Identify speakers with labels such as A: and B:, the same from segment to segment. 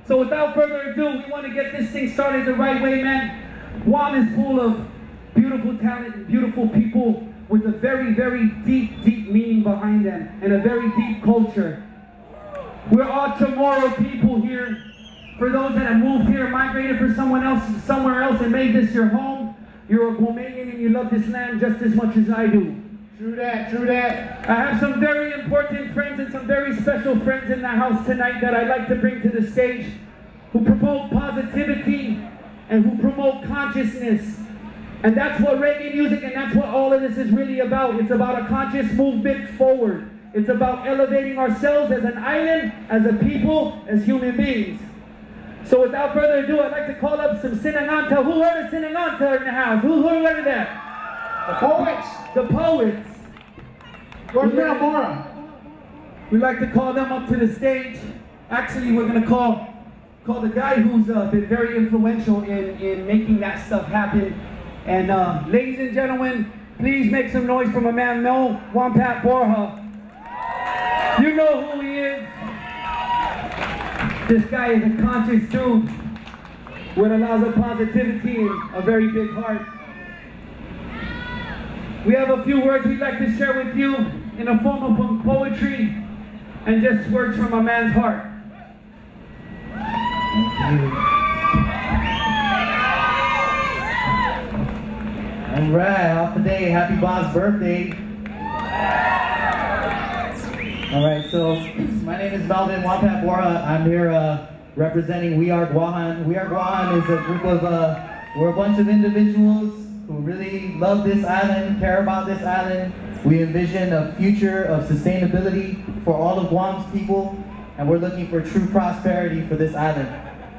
A: So without further ado, we want to get this thing started the right way, man. Guam is full of beautiful talent and beautiful people with a very, very deep, deep meaning behind them and a very deep culture. We're all tomorrow people here. For those that have moved here, migrated for somewhere else and made this your home, you're a Guamanian and you love this land just as much as I do.
B: True that, true that.
A: I have some very important friends and some very special friends in the house tonight that I'd like to bring to the stage who promote positivity and who promote consciousness. And that's what reggae music and that's what all of this is really about. It's about a conscious movement forward. It's about elevating ourselves as an island, as a people, as human beings. So without further ado, I'd like to call up some Sinaganta. Who heard of Sinaganta in the house? Who heard of that?
B: The poets.
A: The poets. We'd like to call them up to the stage. Actually, we're going to call the guy who's been very influential in making that stuff happen. And ladies and gentlemen, please make some noise for my man MELVIN WONPAT BORJA. You know who he is. This guy is a conscious dude with a lot of positivity and a very big heart. We have a few words we'd like to share with you in a form of poetry and just words from a man's heart.
B: Thank you. All right, off the day. Happy Bob's birthday. All right, so my name is MELVIN WONPAT BORJA. I'm here representing We Are Guam. We Are Guam is a group of, we're a bunch of individuals who really love this island, care about this island. We envision a future of sustainability for all of Guam's people, and we're looking for true prosperity for this island.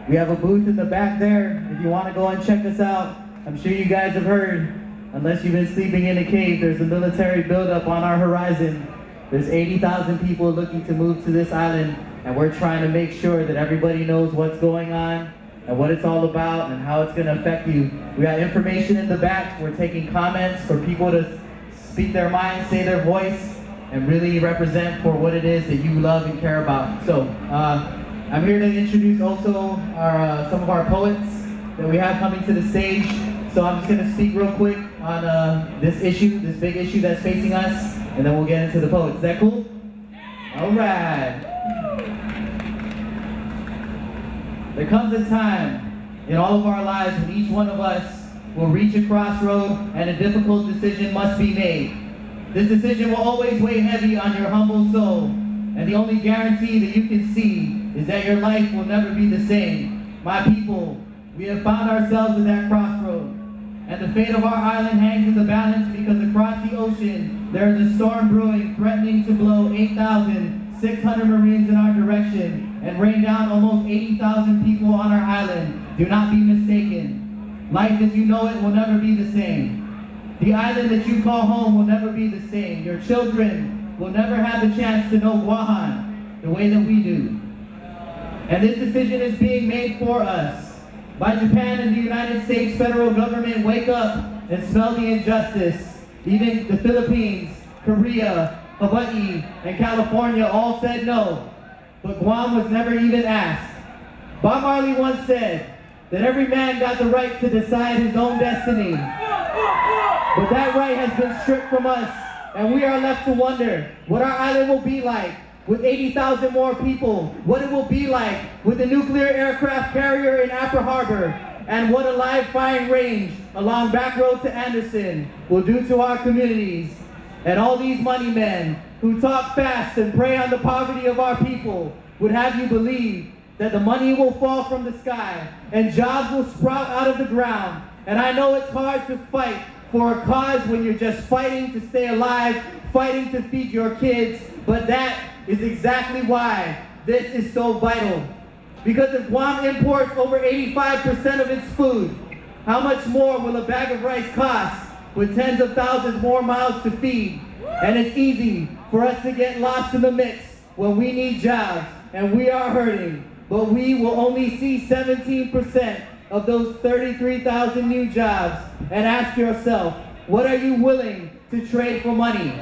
B: We have a booth in the back there. If you want to go and check us out, I'm sure you guys have heard, unless you've been sleeping in a cave, there's a military buildup on our horizon. There's 80,000 people looking to move to this island, and we're trying to make sure that everybody knows what's going on and what it's all about and how it's going to affect you. We got information in the back. We're taking comments for people to speak their mind, say their voice, and really represent for what it is that you love and care about. So I'm here to introduce also some of our poets that we have coming to the stage. So I'm just going to speak real quick on this issue, this big issue that's facing us, and then we'll get into the poets. Is that cool? All right. There comes a time in all of our lives when each one of us will reach a crossroad and a difficult decision must be made. This decision will always weigh heavy on your humble soul, and the only guarantee that you can see is that your life will never be the same. My people, we have found ourselves at that crossroad, and the fate of our island hangs in the balance because across the ocean there is a storm brewing threatening to blow 8,600 Marines in our direction and rain down almost 80,000 people on our island. Do not be mistaken. Life as you know it will never be the same. The island that you call home will never be the same. Your children will never have the chance to know Guam the way that we do. And this decision is being made for us. By Japan and the United States federal government, wake up and smell the injustice. Even the Philippines, Korea, Hawaii, and California all said no. But Guam was never even asked. Bob Marley once said that every man got the right to decide his own destiny. But that right has been stripped from us, and we are left to wonder what our island will be like with 80,000 more people, what it will be like with a nuclear aircraft carrier in Apple Harbor, and what a live firing range along Back Road to Anderson will do to our communities. And all these money men who talk fast and prey on the poverty of our people would have you believe that the money will fall from the sky and jobs will sprout out of the ground. And I know it's hard to fight for a cause when you're just fighting to stay alive, fighting to feed your kids, but that is exactly why this is so vital. Because if Guam imports over 85% of its food, how much more will a bag of rice cost with tens of thousands more mouths to feed? And it's easy for us to get lost in the mix when we need jobs and we are hurting, but we will only see 17% of those 33,000 new jobs. And ask yourself, what are you willing to trade for money?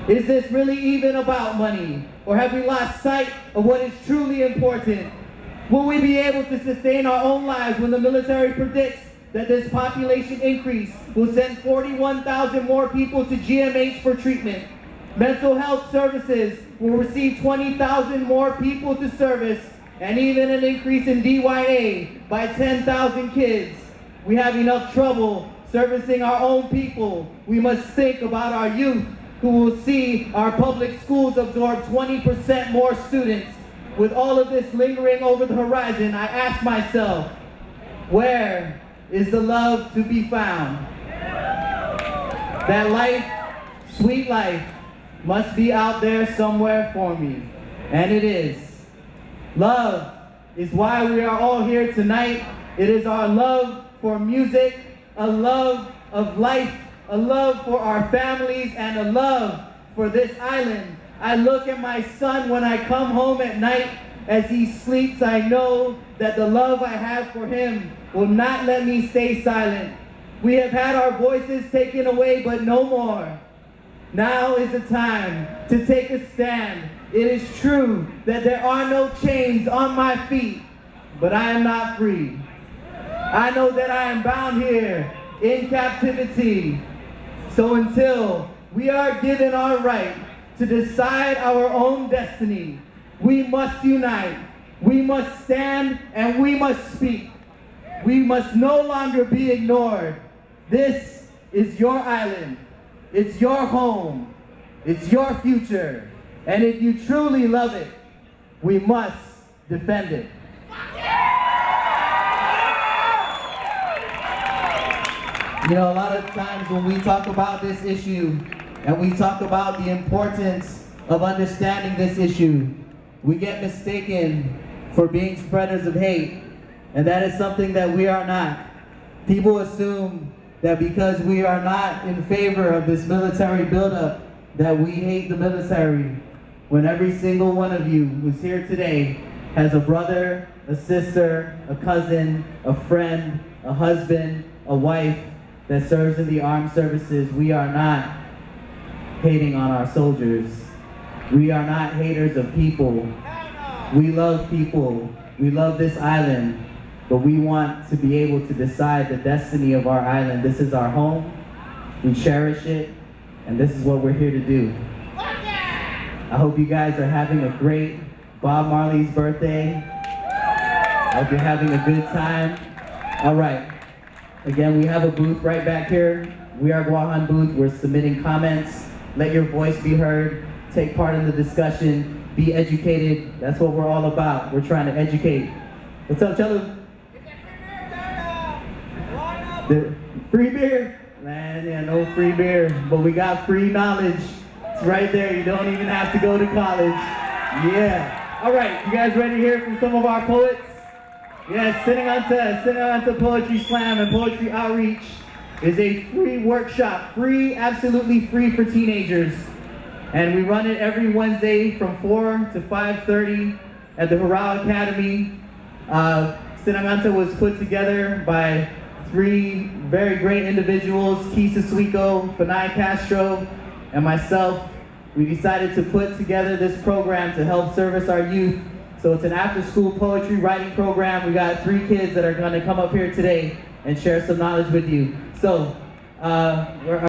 B: Is this really even about money? Or have we lost sight of what is truly important? Will we be able to sustain our own lives when the military predicts that this population increase will send 41,000 more people to GMH for treatment? Mental health services will receive 20,000 more people to service, and even an increase in DYA by 10,000 kids. We have enough trouble servicing our own people. We must think about our youth, who will see our public schools absorb 20% more students. With all of this lingering over the horizon, I ask myself, where is the love to be found? That life, sweet life, must be out there somewhere for me. And it is. Love is why we are all here tonight. It is our love for music, a love of life, a love for our families, and a love for this island. I look at my son when I come home at night. As he sleeps, I know that the love I have for him will not let me stay silent. We have had our voices taken away, but no more. Now is the time to take a stand. It is true that there are no chains on my feet, but I am not free. I know that I am bound here in captivity. So until we are given our right to decide our own destiny, we must unite, we must stand, and we must speak. We must no longer be ignored. This is your island. It's your home. It's your future. And if you truly love it, we must defend it. You know, a lot of times when we talk about this issue and we talk about the importance of understanding this issue, we get mistaken for being spreaders of hate. And that is something that we are not. People assume that because we are not in favor of this military buildup, that we hate the military, when every single one of you who's here today has a brother, a sister, a cousin, a friend, a husband, a wife that serves in the armed services. We are not hating on our soldiers. We are not haters of people. We love people. We love this island. But we want to be able to decide the destiny of our island. This is our home. We cherish it. And this is what we're here to do. I hope you guys are having a great Bob Marley's birthday. I hope you're having a good time. All right. Again, we have a booth right back here. We are Guam booth. We're submitting comments. Let your voice be heard. Take part in the discussion. Be educated. That's what we're all about. We're trying to educate. What's up, Chelu? The free beer? Man, yeah, no free beer. But we got free knowledge. It's right there. You don't even have to go to college. Yeah. All right, you guys ready to hear from some of our poets? Yes, Sinaganta Poetry Slam and Poetry Outreach is a free workshop. Free, absolutely free for teenagers. And we run it every Wednesday from 4 to 5:30 at the Hurrah Academy. Sinaganta was put together by 3 very great individuals, Kisa Suico, Fanai Castro, and myself. We decided to put together this program to help service our youth. So it's an after-school poetry writing program. We got 3 kids that are going to come up here today and share some knowledge with you. So we're